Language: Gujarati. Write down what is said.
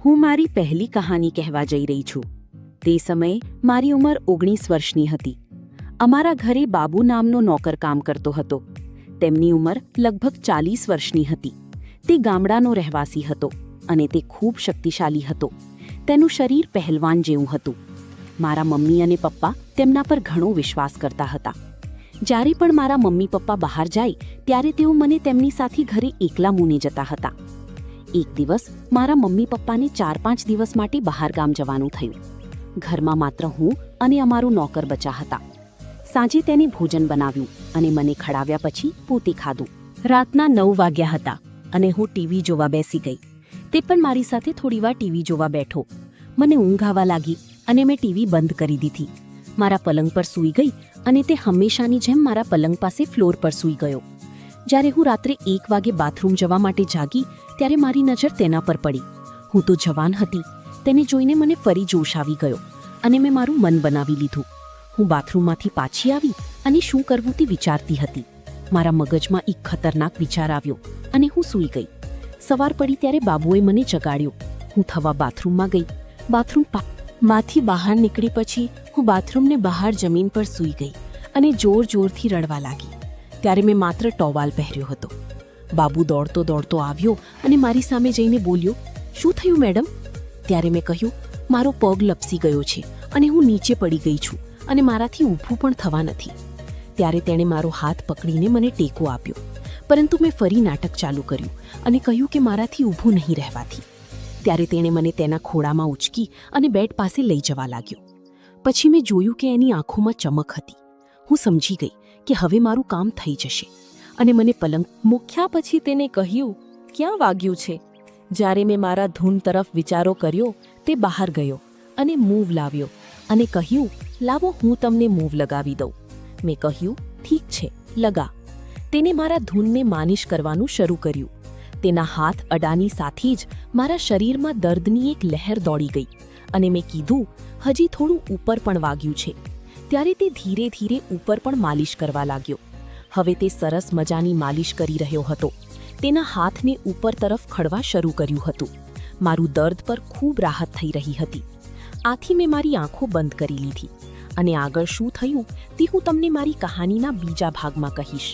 હું મારી પહેલી કહાની કહેવા જઈ રહી છું. તે સમયે મારી ઉંમર 19 વર્ષની હતી. અમારા ઘરે બાબુ નામનો નોકર કામ કરતો હતો. તેમની ઉંમર લગભગ 40 વર્ષની હતી. તે ગામડાનો રહેવાસી હતો અને તે ખૂબ શક્તિશાળી હતો. તેનું શરીર પહેલવાન જેવું હતું. મારા મમ્મી અને પપ્પા તેમના પર ઘણો વિશ્વાસ કરતા હતા. જ્યારે પણ મારા મમ્મી પપ્પા બહાર જાય ત્યારે તેઓ મને તેમની સાથે ઘરે એકલા મૂને જતા હતા. એક દિવસ મારા મમ્મી પપ્પાને 4-5 દિવસ માટે બહાર ગામ જવાનું થયું. ઘરમાં માત્ર હું અને અમારું નોકર બચ્યા હતા. સાંજે તેને ભોજન બનાવ્યું અને મને ખડાવ્યા પછી પોતે ખાધું. રાતના 9 વાગ્યા હતા અને હું ટીવી જોવા બેસી ગઈ. તે પણ મારી સાથે થોડીવાર ટીવી જોવા બેઠો. મને ઊંઘ આવવા લાગી અને મેં ટીવી બંધ કરી દીધી. મારા પલંગ પર સૂઈ ગઈ અને તે હંમેશાની જેમ મારા પલંગ પાસે ફ્લોર પર સૂઈ ગયો. જ્યારે હું રાત્રે 1 વાગે બાથરૂમ જવા માટે જાગી ત્યારે મારી નજર તેના પર પડી. હું તો જવાન હતી. તેને જોઈને મને ફરી જોશ આવી ગયો અને મેં મારું મન બનાવી લીધું. હું બાથરૂમમાંથી પાછી આવી અને શું કરવું તે વિચારતી હતી. મારા મગજમાં એક ખતરનાક વિચાર આવ્યો અને હું સૂઈ ગઈ. સવાર પડી ત્યારે બાબુએ મને જગાડ્યો. હું થવા બાથરૂમમાં ગઈ. બાથરૂમમાંથી બહાર નીકળી પછી હું બાથરૂમને બહાર જમીન પર સૂઈ ગઈ અને જોરથી રડવા લાગી. ત્યારે મેં માત્ર ટોવાલ પહેર્યો હતો. બાબુ દોડતો દોડતો આવ્યો અને મારી સામે જઈને બોલ્યો, "શું થયું મેડમ?" ત્યારે મેં કહ્યું, "મારો પગ લપસી ગયો છે અને હું નીચે પડી ગઈ છું અને મારાથી ઊભું પણ થવા નથી." ત્યારે તેણે મારો હાથ પકડીને મને ટેકો આપ્યો. પરંતુ મેં ફરી નાટક ચાલુ કર્યું અને કહ્યું કે મારાથી ઊભું નહીં રહેવાથી. ત્યારે તેણે મને તેના ખોળામાં ઉચકી અને બેડ પાસે લઈ જવા લાગ્યો. પછી મેં જોયું કે એની આંખોમાં ચમક હતી. હું સમજી ગઈ કે હવે મારું કામ થઈ જશે અને મને પલંગ મૂક્યા પછી તેને કહ્યું, "ક્યાં વાગ્યું છે?" જ્યારે મેં મારા ધૂન તરફ વિચારો કર્યો તે બહાર ગયો અને મૂવ લાવ્યો અને કહ્યું, "લાવો હું તમને મૂવ લગાવી દઉં." મેં કહ્યું, "ઠીક છે, લગા." તેને મારા ધૂનને માલિશ કરવાનું શરૂ કર્યું. તેના હાથ અડાની સાથે જ મારા શરીરમાં દર્દની એક લહેર દોડી ગઈ અને મેં કીધું, "હજી થોડું ઉપર પણ વાગ્યું છે." ત્યારે તે ધીરે ઉપર પણ માલિશ કરવા લાગ્યો. હવે તે સરસ મજાની માલિશ કરી રહ્યો હતો. તેના હાથને ઉપર તરફ ખડવા શરૂ કર્યું હતું. મારું દર્દ પર ખૂબ રાહત થઈ રહી હતી. આથી મેં મારી આંખો બંધ કરી લીધી અને આગળ શું થયું તે હું તમને મારી કહાનીના બીજા ભાગમાં કહીશ.